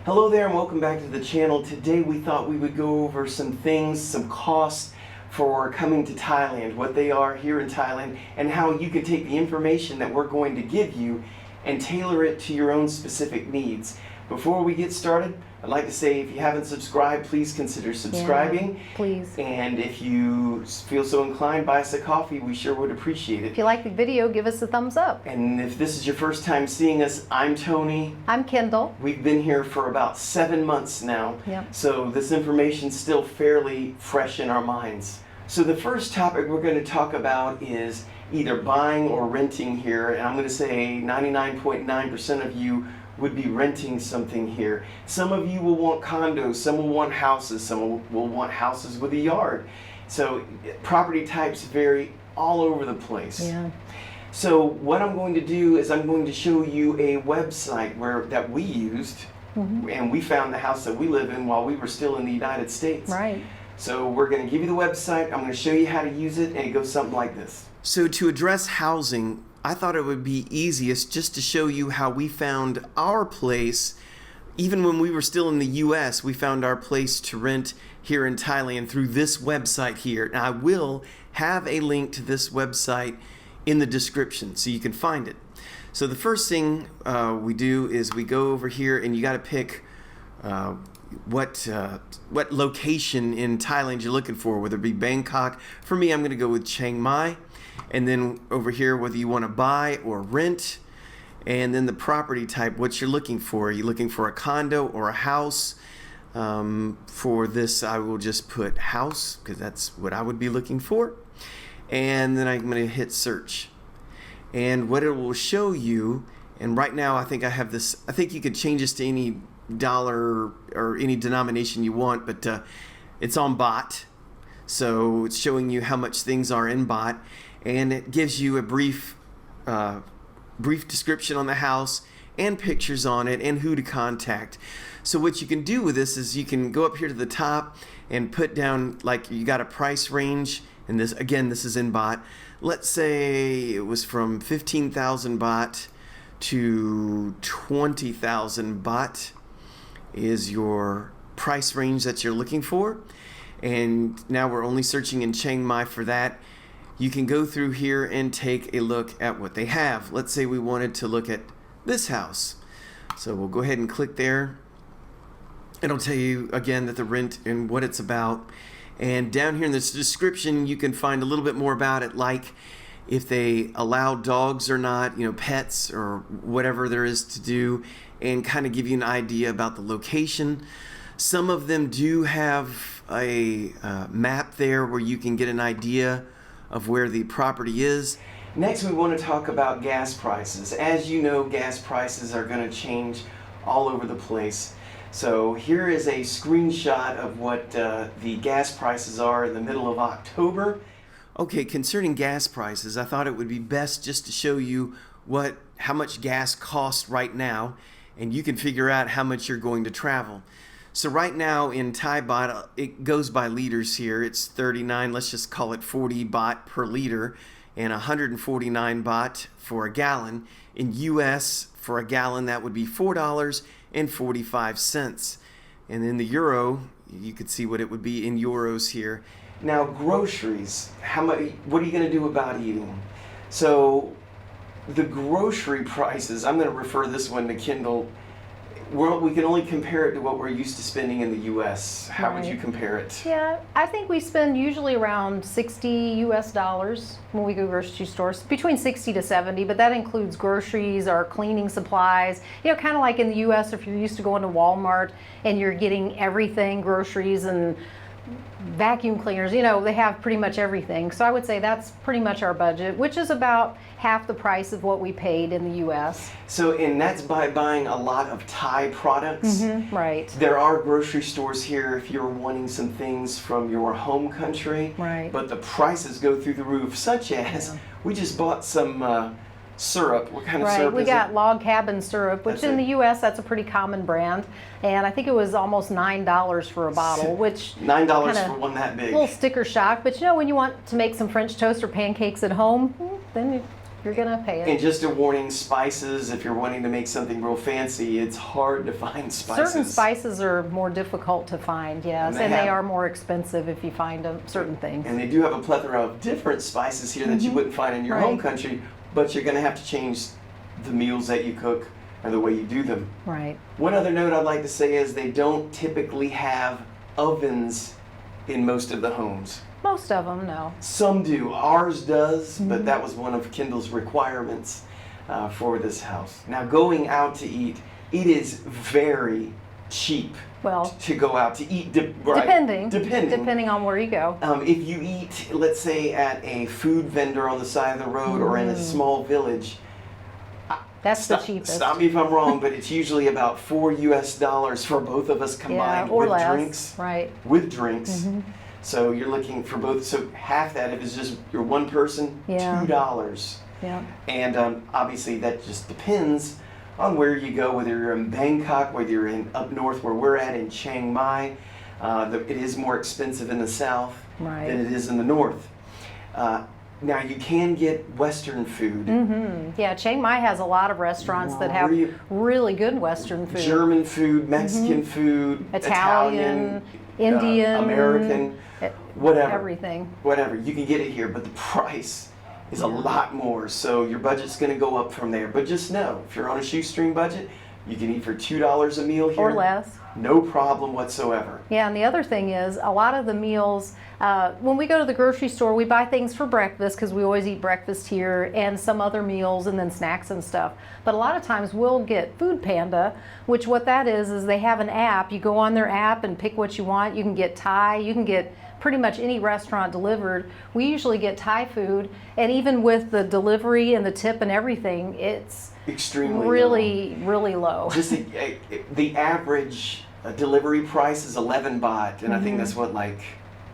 Hello there and welcome back to the channel. Today we thought we would go over some things, some costs for coming to Thailand, what they are here in Thailand, and how you can take the information that we're going to give you and tailor it to your own specific needs. Before we get started, I'd like to say if you haven't subscribed, please consider subscribing. Yeah, please. And if you feel so inclined, buy us a coffee. We sure would appreciate it. If you like the video, give us a thumbs up. And if this is your first time seeing us, I'm Tony. I'm Kendall. We've been here for about 7 months now. Yep. So this information's still fairly fresh in our minds. So the first topic we're going to talk about is either buying or renting here. And I'm going to say 99.9% of you would be renting something here. Some of you will want condos, some will want houses, some will want houses with a yard. So property types vary all over the place. Yeah. So what I'm going to do is I'm going to show you a website that we used, and we found the house that we live in while we were still in the United States. Right. So we're going to give you the website, I'm going to show you how to use it, and it goes something like this. So to address housing, I thought it would be easiest just to show you how we found our place. Even when we were still in the US, we found our place to rent here in Thailand through this website here. And I will have a link to this website in the description so you can find it. So the first thing we do is we go over here and you got to pick what location in Thailand you're looking for, whether it be Bangkok. For me, I'm going to go with Chiang Mai. And then over here, whether you want to buy or rent, and then the property type, what you're looking for. Are you looking for a condo or a house? For this, I will just put house because that's what I would be looking for. And then I'm going to hit search. And what it will show you, and right now I think I have this, I think you could change this to any dollar or any denomination you want, but it's on baht. So it's showing you how much things are in baht. And it gives you a brief description on the house and pictures on it and who to contact. So what you can do with this is you can go up here to the top and put down, like, you got a price range, and this, again, this is in baht. Let's say it was from 15,000 baht to 20,000 baht is your price range that you're looking for. And now we're only searching in Chiang Mai for that. You can go through here and take a look at what they have. Let's say we wanted to look at this house. So we'll go ahead and click there. It'll tell you again that the rent and what it's about. And down here in this description, you can find a little bit more about it, like if they allow dogs or not, pets or whatever there is to do, and kind of give you an idea about the location. Some of them do have a map there where you can get an idea of where the property is. Next, we want to talk about gas prices. As you know, gas prices are going to change all over the place. So here is a screenshot of what the gas prices are in the middle of October. Okay, concerning gas prices, I thought it would be best just to show you how much gas costs right now, and you can figure out how much you're going to travel. So right now in Thai baht, it goes by liters here. It's 39, let's just call it 40 baht per liter, and 149 baht for a gallon. In US, for a gallon, that would be $4.45. And in the euro, you could see what it would be in euros here. Now groceries, what are you going to do about eating? So the grocery prices, I'm going to refer this one to Kindle. We can only compare it to what we're used to spending in the U.S. How would you compare it? Yeah, I think we spend usually around $60 US when we go grocery stores, between 60 to 70, but that includes groceries, our cleaning supplies, kind of like in the U.S. if you're used to going to Walmart and you're getting everything, groceries and vacuum cleaners, they have pretty much everything. So I would say that's pretty much our budget, which is about half the price of what we paid in the U.S. So, and that's by buying a lot of Thai products. Right. There are grocery stores here if you're wanting some things from your home country. Right. But the prices go through the roof, such as we just bought some syrup. What kind of syrup we is got it? Log Cabin syrup, which in the U.S. that's a pretty common brand, and I think it was almost $9 for a bottle, which $9 for one that big. A little sticker shock, but when you want to make some French toast or pancakes at home, then you're gonna pay it. And just a warning, spices, if you're wanting to make something real fancy, it's hard to find spices. Certain spices are more difficult to find, yes, and they are more expensive if you find certain things. And they do have a plethora of different spices here that you wouldn't find in your home country, but you're going to have to change the meals that you cook or the way you do them. Right. One other note I'd like to say is they don't typically have ovens in most of the homes. Most of them, no. Some do. Ours does, but that was one of Kendall's requirements for this house. Now, going out to eat, it is very cheap to go out to eat. Depending on where you go. If you eat, let's say, at a food vendor on the side of the road or in a small village, that's the cheapest. Stop me if I'm wrong, but it's usually about $4 for both of us combined or with less. drinks. Right. With drinks. So you're looking for both. So half that, if it's just you're one person, $2. Yeah. And obviously that just depends on where you go, whether you're in Bangkok, whether you're in up north where we're at in Chiang Mai. It is more expensive in the south than it is in the north. Now you can get Western food. Yeah, Chiang Mai has a lot of restaurants that have really good Western food. German food, Mexican food, Italian, Indian, American, whatever. Everything. Whatever. You can get it here, but the price is a lot more. So your budget's going to go up from there. But just know, if you're on a shoestring budget, you can eat for $2 a meal here. Or less. No problem whatsoever. Yeah, and the other thing is, a lot of the meals, when we go to the grocery store, we buy things for breakfast because we always eat breakfast here, and some other meals and then snacks and stuff. But a lot of times we'll get Food Panda, which what that is they have an app. You go on their app and pick what you want. You can get Thai, you can get pretty much any restaurant delivered. We usually get Thai food, and even with the delivery and the tip and everything, it's extremely really low. Just the average delivery price is 11 baht, and I think that's what, like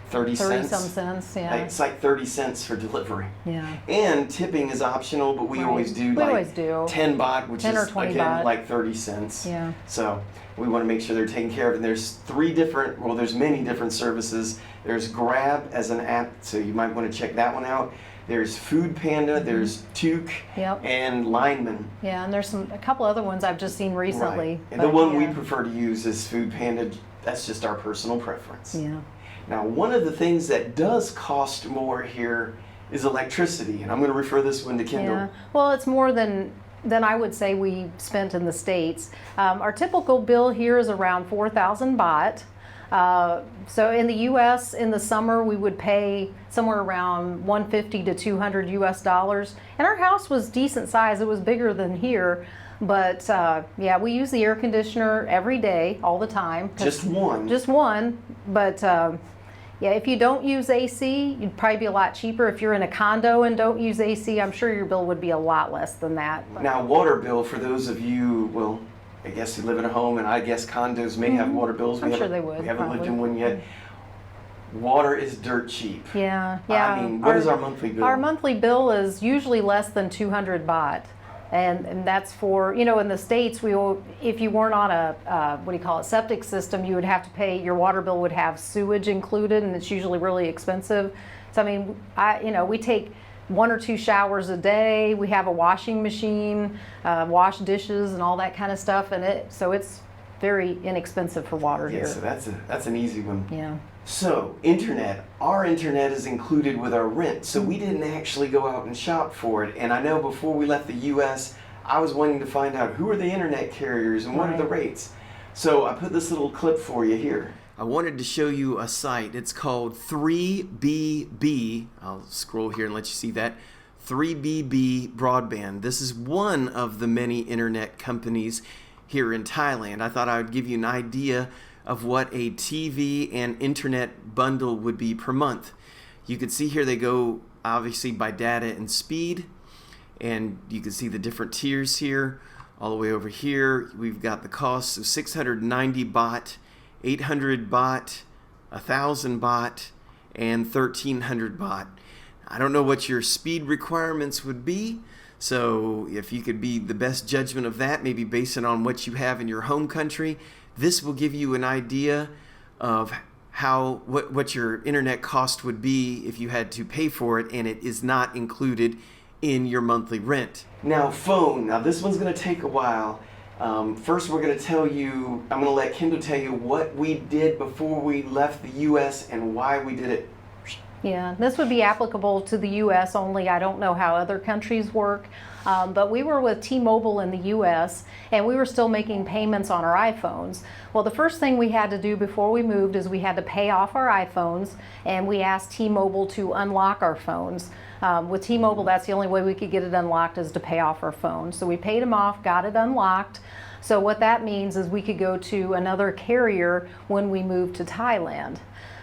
30 cents? 30 some cents, yeah. It's like 30 cents for delivery. Yeah. And tipping is optional, but we always do 10 baht, which 10 is or 20 again baht. like 30 cents. Yeah. So we want to make sure they're taken care of. And there's there's many different services. There's Grab as an app, so you might want to check that one out. There's Food Panda, there's Took, and Lineman. Yeah, and there's a couple other ones I've just seen recently. Right. And the one we prefer to use is Food Panda. That's just our personal preference. Yeah. Now, one of the things that does cost more here is electricity, and I'm going to refer this one to Kendall. Yeah. Well, it's more than I would say we spent in the States. Our typical bill here is around 4,000 baht. So in the U.S. in the summer we would pay somewhere around 150 to 200 U.S. dollars, and our house was decent size. It was bigger than here, but yeah, we use the air conditioner every day, all the time. Just one. Just one, but yeah, if you don't use AC, you'd probably be a lot cheaper. If you're in a condo and don't use AC, I'm sure your bill would be a lot less than that. Now, water bill for those of you, well, I guess you live in a home, and I guess condos may have water bills. I'm sure they would. We haven't lived in one yet. Water is dirt cheap. Yeah. I mean, what is our monthly bill? Our monthly bill is usually less than 200 baht. And that's for, in the States, if you weren't on a, septic system, you would have to pay, your water bill would have sewage included, and it's usually really expensive. So, I mean, we take 1 or 2 showers a day. We have a washing machine, wash dishes and all that kind of stuff, and so it's very inexpensive for water here. So that's an easy one. Yeah. So internet, our internet is included with our rent, so we didn't actually go out and shop for it. And I know before we left the U.S., I was wanting to find out who are the internet carriers and what are the rates. So I put this little clip for you here. I wanted to show you a site. It's called 3BB. I'll scroll here and let you see that. 3BB Broadband. This is one of the many internet companies here in Thailand. I thought I would give you an idea of what a TV and internet bundle would be per month. You can see here they go obviously by data and speed, and you can see the different tiers here. All the way over here we've got the cost of 690 baht, 800 baht, 1,000 baht, and 1,300 baht. I don't know what your speed requirements would be, so if you could be the best judgment of that, maybe based on what you have in your home country, this will give you an idea of what your internet cost would be if you had to pay for it, and it is not included in your monthly rent. Now phone, now this one's going to take a while. First we're going to tell you, I'm going to let Kendall tell you what we did before we left the U.S. and why we did it. Yeah, this would be applicable to the U.S. only. I don't know how other countries work, but we were with T-Mobile in the U.S. and we were still making payments on our iPhones. Well, the first thing we had to do before we moved is we had to pay off our iPhones, and we asked T-Mobile to unlock our phones. With T-Mobile, that's the only way we could get it unlocked, is to pay off our phones. So we paid them off, got it unlocked. So what that means is we could go to another carrier when we moved to Thailand.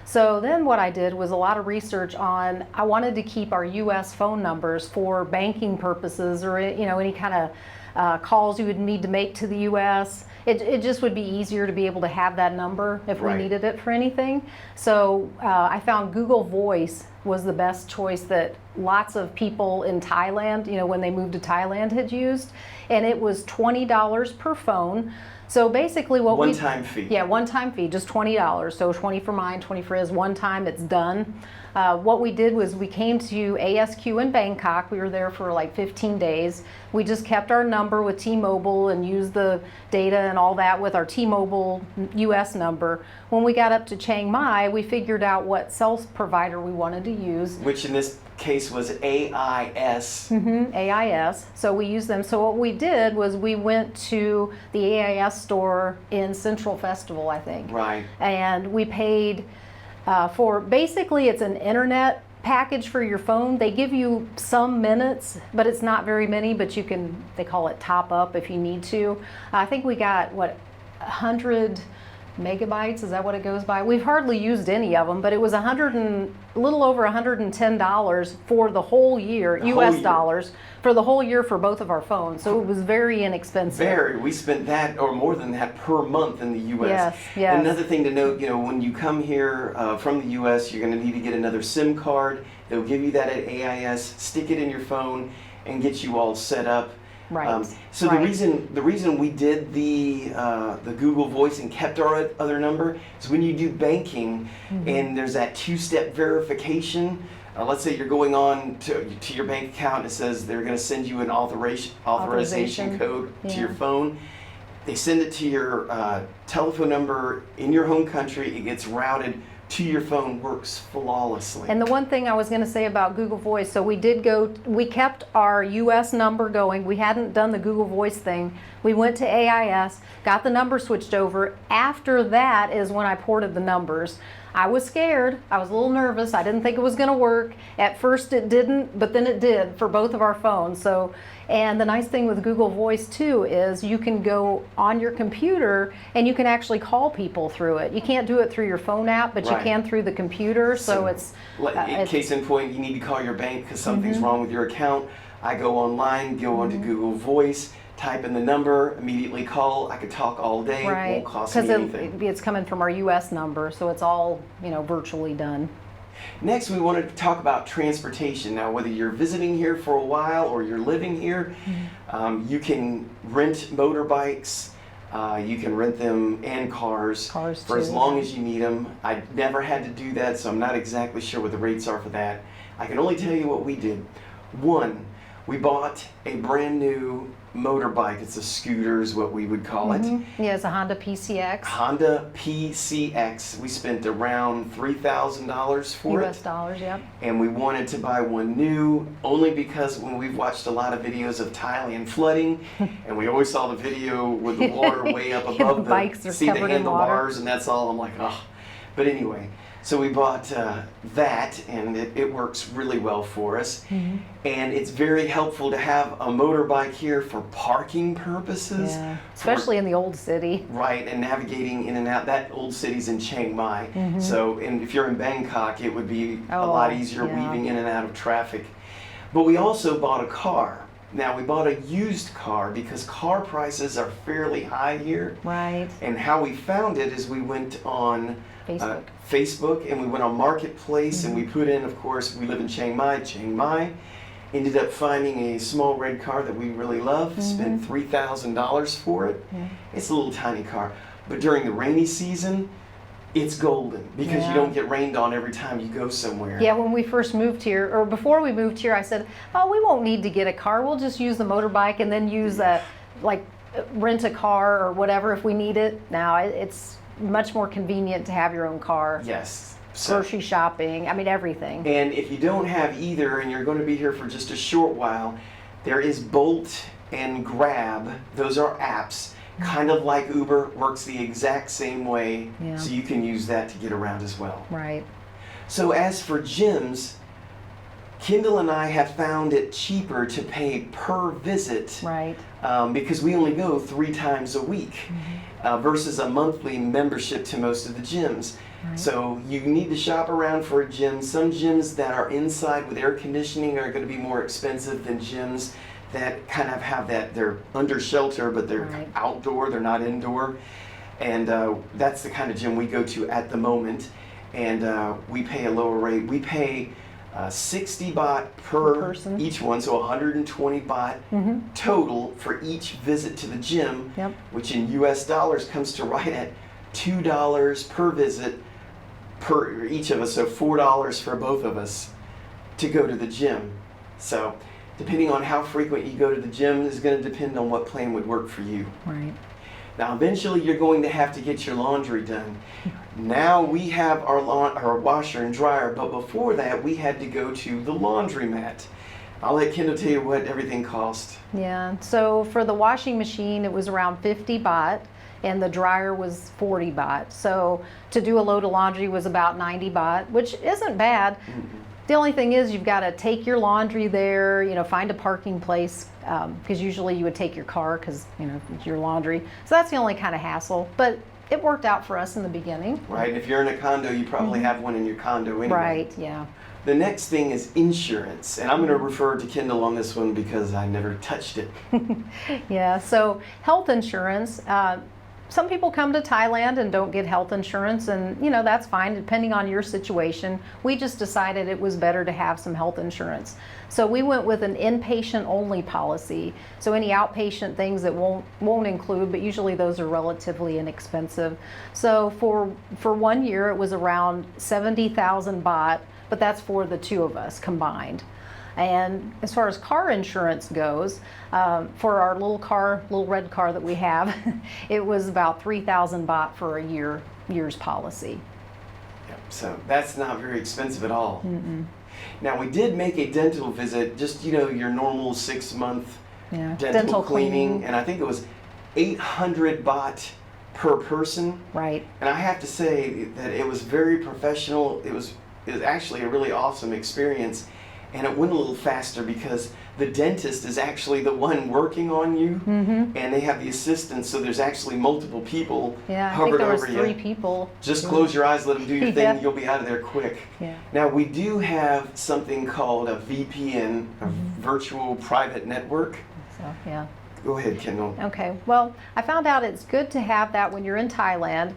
So then what I did was a lot of research on, I wanted to keep our U.S. phone numbers for banking purposes, or any kind of calls you would need to make to the U.S. It just would be easier to be able to have that number if we needed it for anything. So I found Google Voice was the best choice that lots of people in Thailand, when they moved to Thailand, had used, and it was $20 per phone. So basically what one-time fee. Yeah, one-time fee, just $20. So 20 for mine, 20 for his, one time, it's done. What we did was we came to ASQ in Bangkok. We were there for like 15 days. We just kept our number with T-Mobile and used the data and all that with our T-Mobile US number. When we got up to Chiang Mai, we figured out what cell provider we wanted to use. Which in this case was AIS. AIS. So we used them. So what we did was we went to the AIS store in Central Festival, I think. Right. And we paid for, basically it's an internet package for your phone. They give you some minutes, but it's not very many, but you can, they call it top up if you need to. I think we got, 100 megabytes, is that what it goes by? We've hardly used any of them, but it was a little over $110 for the whole year, US dollars, for the whole year for both of our phones. So it was very inexpensive. Very. We spent that or more than that per month in the US. Yes, yes. Another thing to note, when you come here from the US, you're going to need to get another SIM card. They'll give you that at AIS, stick it in your phone, and get you all set up. Right. So the reason we did the Google Voice and kept our other number is when you do banking and there's that two-step verification. Let's say you're going on to your bank account and it says they're going to send you an authorization code to your phone. They send it to your telephone number in your home country. It gets routed to your phone, works flawlessly. And the one thing I was going to say about Google Voice, so we kept our US number going. We hadn't done the Google Voice thing. We went to AIS, got the number switched over. After that is when I ported the numbers. I was scared. I was a little nervous. I didn't think it was going to work. At first it didn't, but then it did for both of our phones. So, and the nice thing with Google Voice too is you can go on your computer and you can actually call people through it. You can't do it through your phone app, but you can through the computer. So it's case in point, you need to call your bank because something's wrong with your account. I go online, go onto Google Voice, type in the number, immediately call. I could talk all day. It won't cost me anything. Because it's coming from our U.S. number, so it's all virtually done. Next, we wanted to talk about transportation. Now, whether you're visiting here for a while or you're living here, you can rent motorbikes. You can rent them and cars for as long as you need them. I never had to do that, so I'm not exactly sure what the rates are for that. I can only tell you what we did. One, we bought a brand new motorbike. It's a scooter is what we would call it. Yeah, it's a Honda PCX. Honda PCX. We spent around $3,000 for US dollars, yep. And we wanted to buy one new only because when we've watched a lot of videos of Thailand flooding, and we always saw the video with the water way up above the bikes are see the covered in handlebars, and that's all. I'm like, oh. But anyway, so we bought that, and it works really well for us. And it's very helpful to have a motorbike here for parking purposes. Yeah, especially in the old city. Right, and navigating in and out. That old city's in Chiang Mai. So, and if you're in Bangkok, it would be a lot easier weaving in and out of traffic. But we also bought a car. Now, we bought a used car because car prices are fairly high here. Right. And how we found it is we went on Facebook, and we went on Marketplace, and we put in, of course, we live in Chiang Mai. Ended up finding a small red car that we really love, spent $3,000 for it. It's a little tiny car. But during the rainy season, it's golden because Yeah. you don't get rained on every time you go somewhere. Yeah, when we first moved here, or before we moved here, I said, "Oh, we won't need to get a car. We'll just use the motorbike and then use rent a car or whatever if we need it." Now it's much more convenient to have your own car. Yes. Grocery shopping, I mean everything. And if you don't have either and you're going to be here for just a short while, there is Bolt and Grab. Those are apps. Kind of like Uber, works the exact same way. Yeah. So you can use that to get around as well. Right. So as for gyms, Kendall and I have found it cheaper to pay per visit. Right. Because we only go 3 times a week versus a monthly membership to most of the gyms. Right. So you need to shop around for a gym. Some gyms that are inside with air conditioning are going to be more expensive than gyms that kind of have that, they're under shelter, but they're Right. outdoor, they're not indoor. And that's the kind of gym we go to at the moment. And we pay a lower rate. We pay 60 baht per person. each one, so 120 baht total for each visit to the gym, Yep. which in US dollars comes to right at $2 per visit per each of us, so $4 for both of us to go to the gym. So depending on how frequent you go to the gym is going to depend on what plan would work for you. Right. Now, eventually, you're going to have to get your laundry done. Now we have our washer and dryer, but before that, we had to go to the laundromat. I'll let Kendall tell you what everything cost. Yeah. So for the washing machine, it was around 50 baht, and the dryer was 40 baht. So to do a load of laundry was about 90 baht, which isn't bad. The only thing is you've got to take your laundry there, find a parking place, because usually you would take your car because, it's your laundry. So that's the only kind of hassle. But it worked out for us in the beginning. Right, if you're in a condo, you probably have one in your condo anyway. Right, yeah. The next thing is insurance, and I'm going to refer to Kendall on this one because I never touched it. Yeah, so health insurance. Some people come to Thailand and don't get health insurance, and that's fine depending on your situation. We just decided it was better to have some health insurance. So we went with an inpatient only policy. So any outpatient things that won't include, but usually those are relatively inexpensive. So for 1 year it was around 70,000 baht, but that's for the two of us combined. And as far as car insurance goes, for our little red car that we have, it was about 3,000 baht for a year's policy. Yep, so that's not very expensive at all. Now we did make a dental visit, just your normal 6-month Yeah. dental cleaning, and I think it was 800 baht per person. Right. And I have to say that it was very professional. It was actually a really awesome experience. And it went a little faster because the dentist is actually the one working on you, and they have the assistant, so there's actually multiple people Yeah, I think hovered there was over 3 you. people. Just close your eyes, let them do your thing, Yeah. and you'll be out of there quick. Yeah. Now, we do have something called a VPN, a virtual private network. So, yeah. Go ahead, Kendall. Okay, well, I found out it's good to have that when you're in Thailand.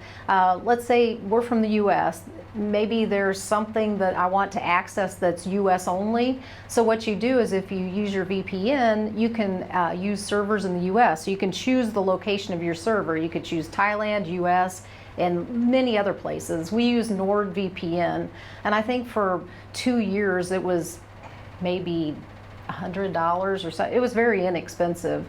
Let's say we're from the U.S. Maybe there's something that I want to access that's U.S. only. So what you do is if you use your VPN, you can use servers in the U.S. So you can choose the location of your server. You could choose Thailand, U.S., and many other places. We use NordVPN, and I think for 2 years it was maybe $100 or so. It was very inexpensive.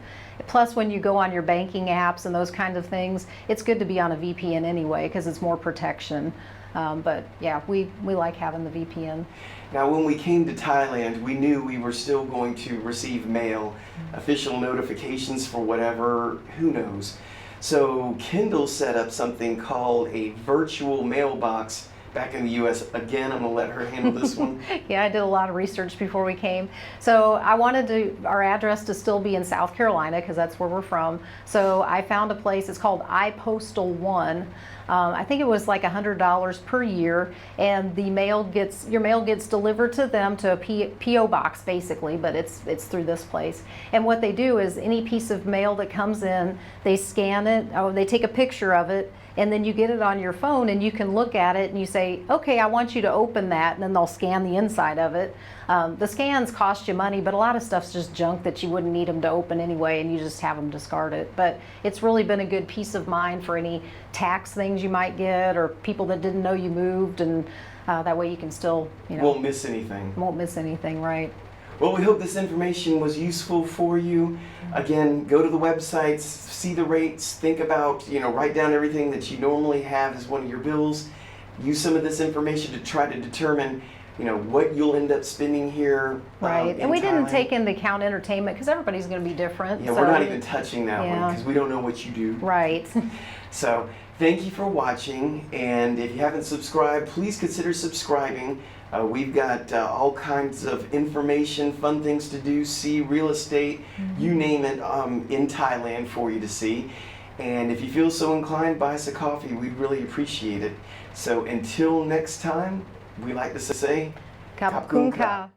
Plus, when you go on your banking apps and those kinds of things, it's good to be on a VPN anyway because it's more protection. But yeah, we like having the VPN. Now, when we came to Thailand, we knew we were still going to receive mail, official notifications for whatever, who knows. So Kendall set up something called a virtual mailbox back in the U.S. Again, I'm going to let her handle this one. Yeah, I did a lot of research before we came. So I wanted our address to still be in South Carolina because that's where we're from. So I found a place, it's called iPostal One. I think it was like $100 per year, and your mail gets delivered to them to a PO box basically, but it's through this place. And what they do is any piece of mail that comes in, they scan it, they take a picture of it, and then you get it on your phone and you can look at it and you say, okay, I want you to open that, and then they'll scan the inside of it. The scans cost you money, but a lot of stuff's just junk that you wouldn't need them to open anyway, and you just have them discard it. But it's really been a good peace of mind for any tax things you might get, or people that didn't know you moved, and that way you can still, won't miss anything. Won't miss anything, right? Well, we hope this information was useful for you. Again, go to the websites, see the rates, think about, write down everything that you normally have as one of your bills. Use some of this information to try to determine, what you'll end up spending here. Right, and we Thailand. didn't take into account entertainment because everybody's going to be different. Yeah, we're not even touching that one because we don't know what you do. Right. So, thank you for watching, and if you haven't subscribed, please consider subscribing. We've got all kinds of information, fun things to do, see, real estate, you name it, in Thailand for you to see. And if you feel so inclined, buy us a coffee. We'd really appreciate it. So until next time, we like to say, Kapkunka.